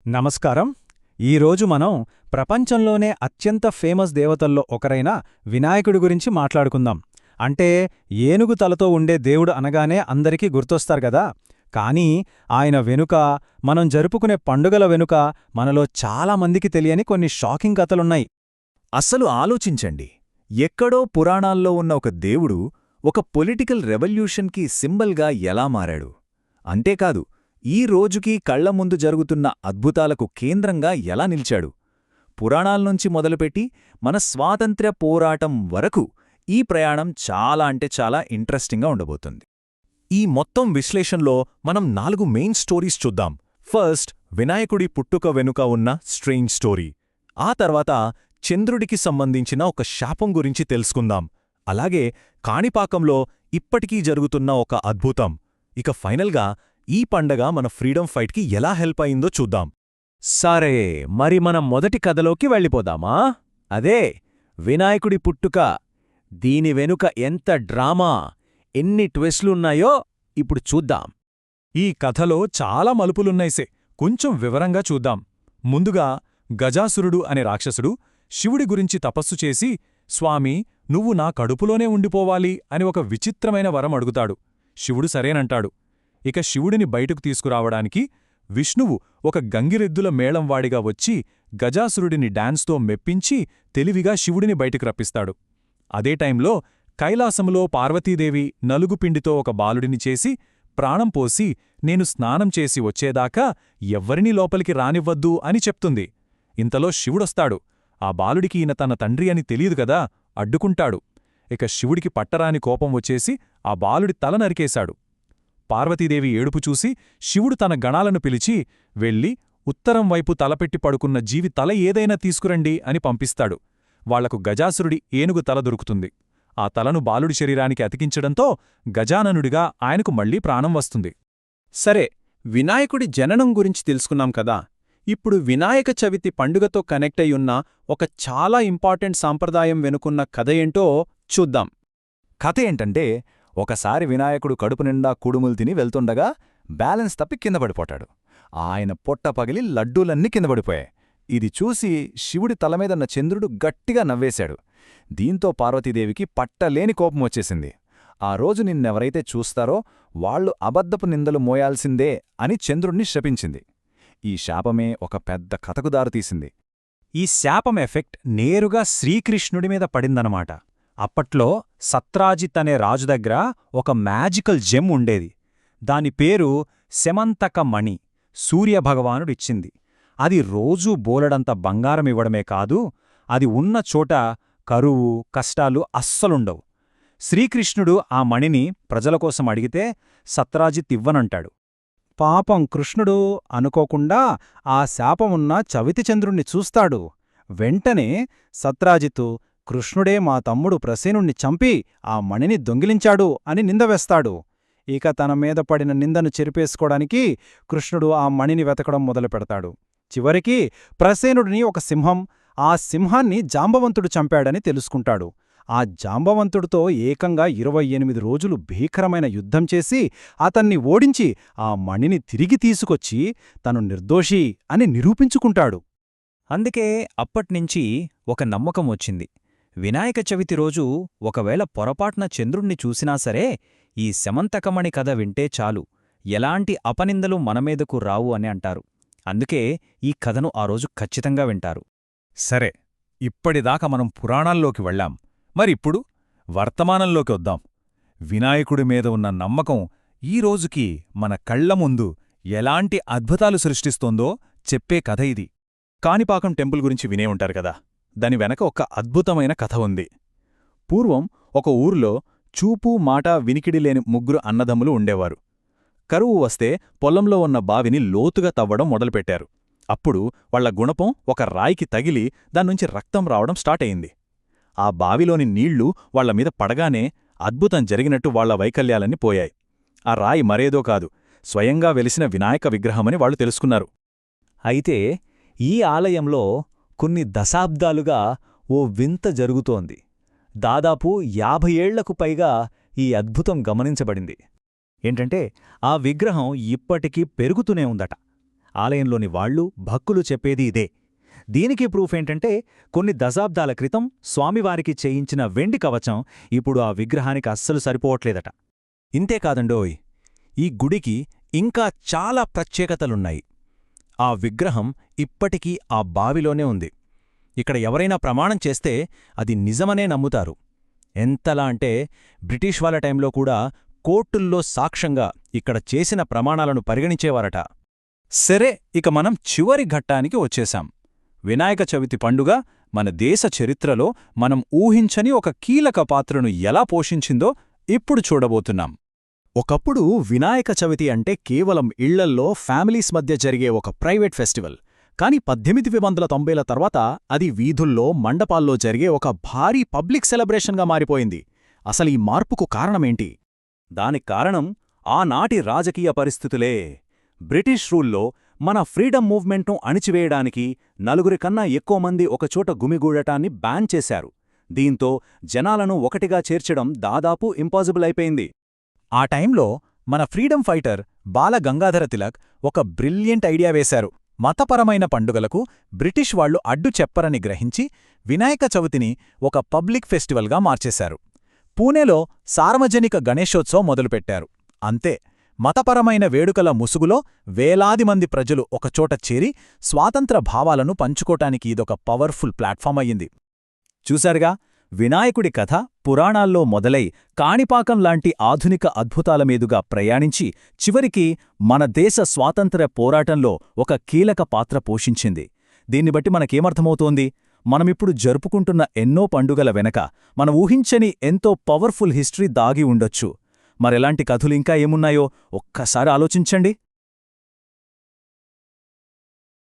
నమస్కారం. ఈరోజు మనం ప్రపంచంలోనే అత్యంత ఫేమస్ దేవతల్లో ఒకరైన వినాయకుడి గురించి మాట్లాడుకుందాం. అంటే ఏనుగు తలతో ఉండే దేవుడు అనగానే అందరికీ గుర్తొస్తారు గదా. కానీ ఆయన వెనుక, మనం జరుపుకునే పండుగల వెనుక మనలో చాలామందికి తెలియని కొన్ని షాకింగ్ కథలున్నాయి. అస్సలు ఆలోచించండి. ఎక్కడో పురాణాల్లో ఉన్న ఒక దేవుడు ఒక పొలిటికల్ రెవల్యూషన్కి సింబల్గా ఎలా మారాడు? అంతేకాదు, ఈ రోజుకీ కళ్ల ముందు జరుగుతున్న అద్భుతాలకు కేంద్రంగా ఎలా నిలిచాడు? పురాణాల్నుంచి మొదలుపెట్టి మన స్వాతంత్ర్య పోరాటం వరకు ఈ ప్రయాణం చాలా ఇంట్రెస్టింగ్గా ఉండబోతుంది. ఈ మొత్తం విశ్లేషణలో మనం 4 మెయిన్ స్టోరీస్ చూద్దాం. ఫస్ట్, వినాయకుడి పుట్టుక వెనుక ఉన్న స్ట్రేంజ్ స్టోరీ. ఆ తర్వాత చంద్రుడికి సంబంధించిన ఒక శాపం గురించి తెలుసుకుందాం. అలాగే కాణిపాకంలో ఇప్పటికీ జరుగుతున్న ఒక అద్భుతం. ఇక ఫైనల్గా ఈ పండగ మన ఫ్రీడమ్ ఫైట్కి ఎలా హెల్ప్ అయిందో చూద్దాం. సరే, మరి మనం మొదటి కథలోకి వెళ్ళిపోదామా? అదే వినాయకుడి పుట్టుక. దీని వెనుక ఎంత డ్రామా, ఎన్ని ట్విస్ట్లున్నాయో ఇప్పుడు చూద్దాం. ఈ కథలో చాలా మలుపులున్నాయిసే. కొంచెం వివరంగా చూద్దాం. ముందుగా గజాసురుడు అనే రాక్షసుడు శివుడి గురించి తపస్సు చేసి, స్వామీ, నువ్వు నా కడుపులోనే ఉండిపోవాలి అని ఒక విచిత్రమైన వరం అడుగుతాడు. శివుడు సరేనంటాడు. ఇక శివుడిని బయటకు తీసుకురావడానికి విష్ణువు ఒక గంగిరెద్దుల మేళంవాడిగా వచ్చి గజాసురుడిని డాన్స్తో మెప్పించి తెలివిగా శివుడిని బయటకు రప్పిస్తాడు. అదే టైంలో కైలాసములో పార్వతీదేవి నలుగుపిండితో ఒక బాలుడిని చేసి ప్రాణం పోసి, నేను స్నానం చేసి వచ్చేదాకా ఎవ్వరినీ లోపలికి రానివ్వద్దు అని చెప్తుంది. ఇంతలో శివుడొస్తాడు. ఆ బాలుడికి ఈయన తన తండ్రి అని తెలియదు కదా, అడ్డుకుంటాడు. ఇక శివుడికి పట్టరాని కోపం వచ్చేసి ఆ బాలుడి తల నరికేశాడు. పార్వతీదేవి ఏడుపు చూసి శివుడు తన గణాలను పిలిచి, వెళ్ళి ఉత్తరం వైపు తలపెట్టి పడుకున్న జీవి తల ఏదైనా తీసుకురండి అని పంపిస్తాడు. వాళ్లకు గజాసురుడి ఏనుగు తల దొరుకుతుంది. ఆ తలను బాలుడి శరీరానికి అతికించడంతో గజాననుడిగా ఆయనకు మళ్లీ ప్రాణం వస్తుంది. సరే, వినాయకుడి జననం గురించి తెలుసుకున్నాం కదా. ఇప్పుడు వినాయక చవితి పండుగతో కనెక్ట్ అయ్యున్న ఒక చాలా ఇంపార్టెంట్ సాంప్రదాయం వెనుకున్న కథ ఏంటో చూద్దాం. కథ ఏంటంటే, ఒకసారి వినాయకుడు కడుపు నిండా కుడుములు తిని వెళ్తుండగా బ్యాలెన్స్ తప్పి కిందపడిపోతాడు. ఆయన పొట్ట పగిలి లడ్డూలన్నీ కిందపడిపోయాయి. ఇది చూసి శివుడి తలమీదన్న చంద్రుడు గట్టిగా నవ్వేశాడు. దీంతో పార్వతీదేవికి పట్టలేని కోపం వచ్చేసింది. ఆ రోజు నిన్నెవరైతే చూస్తారో వాళ్లు అబద్ధపు నిందలు మోయాల్సిందే అని చంద్రుణ్ణి శపించింది. ఈ శాపమే ఒక పెద్ద కథకు దారితీసింది. ఈ శాపం ఎఫెక్ట్ నేరుగా శ్రీకృష్ణుడి మీద పడిందనమాట. అప్పట్లో సత్రాజిత్ అనే రాజు దగ్గర ఒక మ్యాజికల్ జెమ్ ఉండేది. దాని పేరు సెమంతక మణి. సూర్యభగవానుడిచ్చింది. అది రోజూ బోలెడంత బంగారమివ్వడమే కాదు, అది ఉన్న చోట కరువు, కష్టాలు అస్సలుండవు. శ్రీకృష్ణుడు ఆ మణిని ప్రజలకోసం అడిగితే సత్రాజిత్ ఇవ్వనంటాడు. పాపం కృష్ణుడు అనుకోకుండా ఆ శాపమున్న చవితిచంద్రుణ్ణి చూస్తాడు. వెంటనే సత్రాజిత్తు, కృష్ణుడే మా తమ్ముడు ప్రసేనుణ్ణి చంపి ఆ మణిని దొంగిలించాడు అని నిందవేస్తాడు. ఇక తన మీద పడిన నిందను చెరిపేసుకోవడానికి కృష్ణుడు ఆ మణిని వెతకడం మొదలుపెడతాడు. చివరికి ప్రసేనుడిని ఒక సింహం, ఆ సింహాన్ని జాంబవంతుడు చంపాడని తెలుసుకుంటాడు. ఆ జాంబవంతుడితో ఏకంగా 28 రోజులు భీకరమైన యుద్ధం చేసి అతన్ని ఓడించి ఆ మణిని తిరిగి తీసుకొచ్చి తను నిర్దోషి అని నిరూపించుకుంటాడు. అందుకే అప్పట్నించి ఒక నమ్మకం వచ్చింది. వినాయక చవితి రోజు ఒకవేళ పొరపాటున చంద్రుణ్ణి చూసినా సరే ఈ సెమంతకమణి కథ వింటే చాలు, ఎలాంటి అపనిందలు మనమీదకు రావు అని అంటారు. అందుకే ఈ కథను ఆ రోజు ఖచ్చితంగా వింటారు. సరే, ఇప్పటిదాకా మనం పురాణాల్లోకి వెళ్ళాం. మరిప్పుడు వర్తమానంలోకి వద్దాం. వినాయకుడి మీద ఉన్న నమ్మకం ఈ రోజుకి మన కళ్ల ముందు ఎలాంటి అద్భుతాలు సృష్టిస్తోందో చెప్పే కథ ఇది. కాణిపాకం టెంపుల్ గురించి వినే ఉంటారు కదా. దాని వెనక ఒక అద్భుతమైన కథ ఉంది. పూర్వం ఒక ఊర్లో చూపు మాట వినికిడి లేని 3 అన్నదమ్ములు ఉండేవారు. కరువు వస్తే పొలంలో ఉన్న బావిని లోతుగా తవ్వడం మొదలుపెట్టారు. అప్పుడు వాళ్ల గుణపం ఒక రాయికి తగిలి దాన్నుంచి రక్తం రావడం స్టార్ట్ అయింది. ఆ బావిలోని నీళ్లు వాళ్లమీద పడగానే అద్భుతం జరిగినట్టు వాళ్ల వైకల్యాలన్నీ పోయాయి. ఆ రాయి మరేదో కాదు, స్వయంగా వెలిసిన వినాయక విగ్రహమని వాళ్లు తెలుసుకున్నారు. అయితే ఈ ఆలయంలో కొన్ని దశాబ్దాలుగా ఓ వింత జరుగుతోంది. దాదాపు 50 ఏళ్లకు పైగా ఈ అద్భుతం గమనించబడింది. ఏంటంటే ఆ విగ్రహం ఇప్పటికీ పెరుగుతూనే ఉందట. ఆలయంలోని వాళ్ళు భక్తులు చెప్పేది ఇదే. దీనికి ప్రూఫ్ ఏంటంటే కొన్ని దశాబ్దాల క్రితం స్వామివారికి చేయించిన వెండి కవచం ఇప్పుడు ఆ విగ్రహానికి అస్సలు సరిపోవట్లేదట. ఇంతేకాదండోయ్, ఈ గుడికి ఇంకా చాలా ప్రత్యేకతలున్నాయి. ఆ విగ్రహం ఇప్పటికీ ఆ బావిలోనే ఉంది. ఇక్కడ ఎవరైనా ప్రమాణం చేస్తే అది నిజమనే నమ్ముతారు. ఎంతలా అంటే బ్రిటిష్ వాళ్ళ టైంలో కూడా కోర్టుల్లో సాక్ష్యంగా ఇక్కడ చేసిన ప్రమాణాలను పరిగణించేవారట. సరే, ఇక మనం చివరి ఘట్టానికి వచ్చేశాం. వినాయక చవితి పండుగ మన దేశ చరిత్రలో మనం ఊహించని ఒక కీలక పాత్రను ఎలా పోషించిందో ఇప్పుడు చూడబోతున్నాం. ఒకప్పుడు వినాయక చవితి అంటే కేవలం ఇళ్లల్లో ఫ్యామిలీస్ మధ్య జరిగే ఒక ప్రైవేట్ ఫెస్టివల్. కాని 1890ల తర్వాత అది వీధుల్లో, మండపాల్లో జరిగే ఒక భారీ పబ్లిక్ సెలబ్రేషన్గా మారిపోయింది. అసలు ఈ మార్పుకు కారణమేంటి? దానికి కారణం ఆనాటి రాజకీయ పరిస్థితులే. బ్రిటిష్ రూల్లో మన ఫ్రీడమ్ మూవ్మెంట్ను అణిచివేయడానికి నలుగురికన్నా ఎక్కువ మంది ఒకచోట గుమిగూడటాన్ని బ్యాన్ చేశారు. దీంతో జనాలను ఒకటిగా చేర్చడం దాదాపు ఇంపాసిబుల్ అయిపోయింది. ఆ టైంలో మన ఫ్రీడమ్ ఫైటర్ బాల గంగాధర తిలక్ ఒక బ్రిలియంట్ ఐడియా వేశారు. మతపరమైన పండుగలకు బ్రిటిష్ వాళ్లు అడ్డు చెప్పరని గ్రహించి వినాయక చవితిని ఒక పబ్లిక్ ఫెస్టివల్గా మార్చేశారు. పూణేలో సార్వజనిక గణేశోత్సవం మొదలుపెట్టారు. అంతే, మతపరమైన వేడుకల ముసుగులో వేలాది మంది ప్రజలు ఒకచోట చేరి స్వాతంత్ర భావాలను పంచుకోటానికి ఇదొక పవర్ఫుల్ ప్లాట్ఫామ్ అయ్యింది. చూశారుగా, వినాయకుడి కథ పురాణాల్లో మొదలై కాణిపాకం లాంటి ఆధునిక అద్భుతాల మీదుగా ప్రయాణించి చివరికి మన దేశ స్వాతంత్ర్య పోరాటంలో ఒక కీలక పాత్ర పోషించింది. దీన్ని బట్టి మనకేమర్థమవుతోంది? మనమిప్పుడు జరుపుకుంటున్న ఎన్నో పండుగల వెనక మన ఊహించని ఎంతో పవర్ఫుల్ హిస్టరీ దాగి ఉండొచ్చు. మరెలాంటి కథలు ఇంకా ఏమున్నాయో ఒక్కసారి ఆలోచించండి.